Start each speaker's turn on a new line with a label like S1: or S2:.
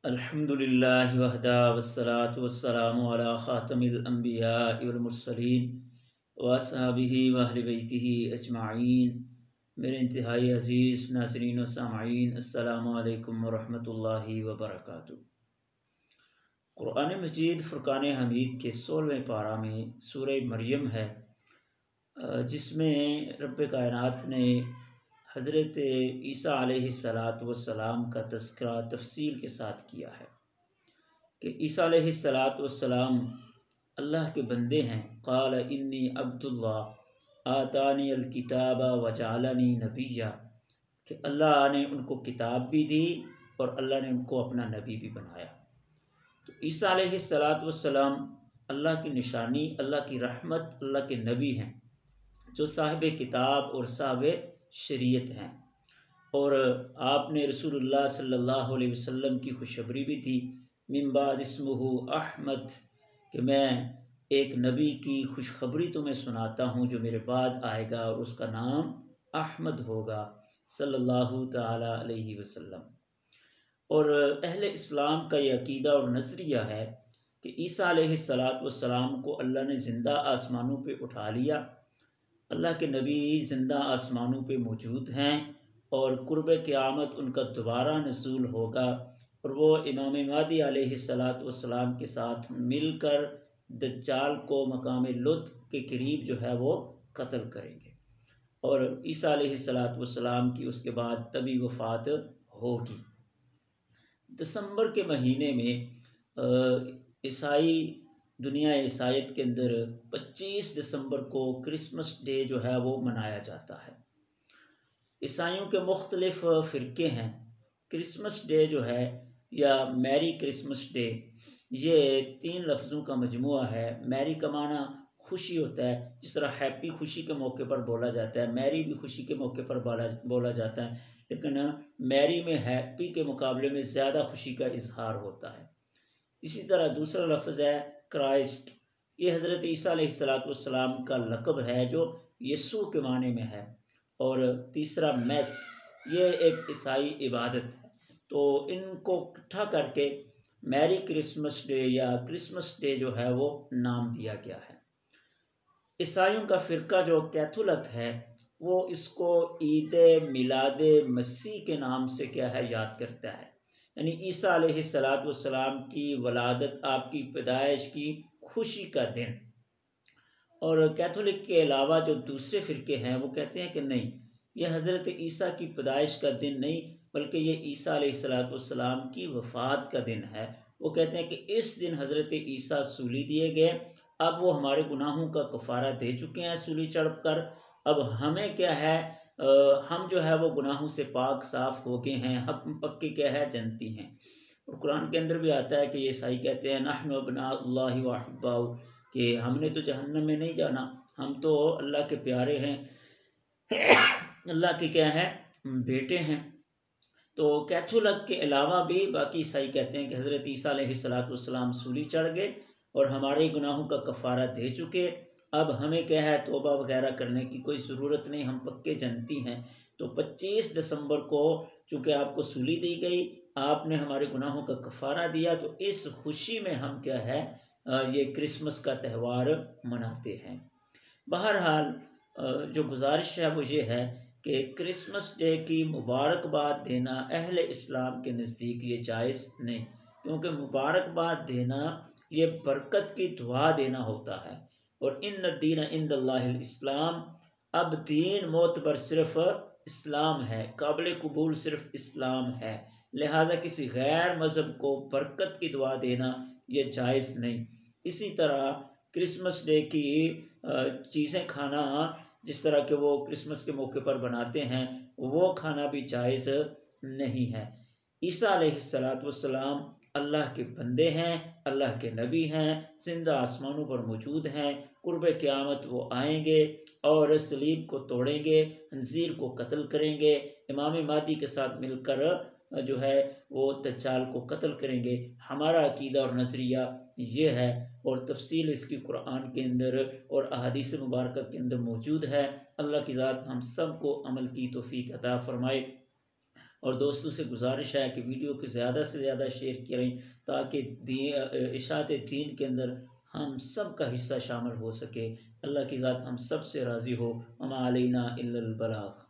S1: الحمد للہ وحدہ والصلاة والسلام علی خاتم الانبیاء والمرسلین واصحابہ واہل بیتہ اجمعین۔ میرے انتہائی عزیز ناظرین و سامعین، السلام علیکم ورحمۃ اللہ وبرکاتہ۔ قرآن مجید فرقان حمید کے 16ویں پارہ میں سورہ مریم ہے، جس میں رب کائنات نے حضرت عیسیٰ علیہ السلام کا تذکرہ تفصیل کے ساتھ کیا ہے کہ عیسیٰ علیہ السلام اللہ کے بندے ہیں۔ قال انی عبد اللہ آتانی الکتاب وجعلنی نبیا، کہ اللہ نے ان کو کتاب بھی دی اور اللہ نے ان کو اپنا نبی بھی بنایا۔ تو عیسیٰ علیہ السلام اللہ کی نشانی، اللہ کی رحمت، اللہ کے نبی ہیں، جو صاحب کتاب اور صاحب شریعت ہیں، اور آپ نے رسول اللہ صلی اللہ علیہ وسلم کی خوشخبری بھی تھی، من بعد اسمہ احمد، کہ میں ایک نبی کی خوشخبری تمہیں سناتا ہوں جو میرے بعد آئے گا اور اس کا نام احمد ہوگا صلی اللہ تعالی علیہ وسلم۔ اور اہل اسلام کا یہ عقیدہ اور نظریہ ہے کہ عیسیٰ علیہ السلام کو اللہ نے زندہ آسمانوں پہ اٹھا لیا، اللہ کے نبی زندہ آسمانوں پہ موجود ہیں، اور قرب قیامت ان کا دوبارہ نزول ہوگا، اور وہ امام مہدی علیہ السلام کے ساتھ مل کر دجال کو مقام لد کے قریب جو ہے وہ قتل کریں گے، اور عیسیٰ علیہ السلام کی اس کے بعد طبی وفات ہوگی۔ دسمبر کے مہینے میں عیسائی دنیا عیسائیت کے اندر 25 دسمبر کو کرسمس ڈے جو ہے وہ منایا جاتا ہے۔ عیسائیوں کے مختلف فرقے ہیں۔ کرسمس ڈے جو ہے یا میری کرسمس ڈے، یہ 3 لفظوں کا مجموعہ ہے۔ میری کا معنی خوشی ہوتا ہے، جس طرح ہیپی خوشی کے موقع پر بولا جاتا ہے، میری بھی خوشی کے موقع پر بولا جاتا ہے، لیکن میری میں ہیپی کے مقابلے میں زیادہ خوشی کا اظہار ہوتا ہے۔ اسی طرح دوسرا لفظ ہے کرائسٹ، یہ حضرت عیسیٰ علیہ السلام کا لقب ہے جو یسوع کے معنی میں ہے۔ اور تیسرا میس، یہ ایک عیسائی عبادت ہے، تو ان کو اکٹھا کر کے میری کرسمس ڈے یا کرسمس ڈے جو ہے وہ نام دیا گیا ہے۔ عیسائیوں کا فرقہ جو کیتھولک ہے، وہ اس کو عید میلاد مسیح کے نام سے کیا ہے یاد کرتا ہے، یعنی عیسیٰ علیہ السلام کی ولادت، آپ کی پیدائش کی خوشی کا دن۔ اور کیتھولک کے علاوہ جو دوسرے فرقے ہیں وہ کہتے ہیں کہ نہیں، یہ حضرت عیسیٰ کی پیدائش کا دن نہیں، بلکہ یہ عیسیٰ علیہ السلام کی وفات کا دن ہے۔ وہ کہتے ہیں کہ اس دن حضرت عیسیٰ سولی دیے گئے، اب وہ ہمارے گناہوں کا کفارہ دے چکے ہیں سولی چڑھ کر، اب ہمیں کیا ہے، ہم جو ہے وہ گناہوں سے پاک صاف ہو گئے ہیں، ہم پکے کیا ہے جنتی ہیں۔ اور قرآن کے اندر بھی آتا ہے کہ یہ عیسائی کہتے ہیں نحن ابناء اللہ واحباؤ، کہ ہم نے تو جہنم میں نہیں جانا، ہم تو اللہ کے پیارے ہیں، اللہ کے کیا ہیں بیٹے ہیں۔ تو کیتھولک کے علاوہ بھی باقی عیسائی کہتے ہیں کہ حضرت عیسیٰ علیہ السلام سولی چڑھ گئے اور ہمارے گناہوں کا کفارہ دے چکے، اب ہمیں کیا ہے توبہ وغیرہ کرنے کی کوئی ضرورت نہیں، ہم پکے جنتی ہیں۔ تو 25 دسمبر کو چونکہ آپ کو سولی دی گئی، آپ نے ہمارے گناہوں کا کفارہ دیا، تو اس خوشی میں ہم کیا ہے یہ کرسمس کا تہوار مناتے ہیں۔ بہرحال جو گزارش ہے وہ یہ ہے کہ کرسمس ڈے کی مبارکباد دینا اہل اسلام کے نزدیک یہ جائز نہیں، کیونکہ مبارکباد دینا یہ برکت کی دعا دینا ہوتا ہے، اور ان الدین عند اللہ الاسلام، اب دین معتبر صرف اسلام ہے، قابل قبول صرف اسلام ہے، لہٰذا کسی غیر مذہب کو برکت کی دعا دینا یہ جائز نہیں۔ اسی طرح کرسمس ڈے کی چیزیں کھانا، جس طرح کہ وہ کرسمس کے موقع پر بناتے ہیں، وہ کھانا بھی جائز نہیں ہے۔ عیسیٰ علیہ السلام اللہ کے بندے ہیں، اللہ کے نبی ہیں، زندہ آسمانوں پر موجود ہیں، قرب قیامت وہ آئیں گے اور صلیب کو توڑیں گے، خنزیر کو قتل کریں گے، امام مہدی کے ساتھ مل کر جو ہے وہ دجال کو قتل کریں گے۔ ہمارا عقیدہ اور نظریہ یہ ہے، اور تفصیل اس کی قرآن کے اندر اور احادیث مبارکہ کے اندر موجود ہے۔ اللہ کی ذات ہم سب کو عمل کی توفیق عطا فرمائے۔ اور دوستوں سے گزارش ہے کہ ویڈیو کو زیادہ سے زیادہ شیئر کریں تاکہ اشاعت دین کے اندر ہم سب کا حصہ شامل ہو سکے۔ اللہ کی ذات ہم سب سے راضی ہو۔ وما علینا الا البلاغ۔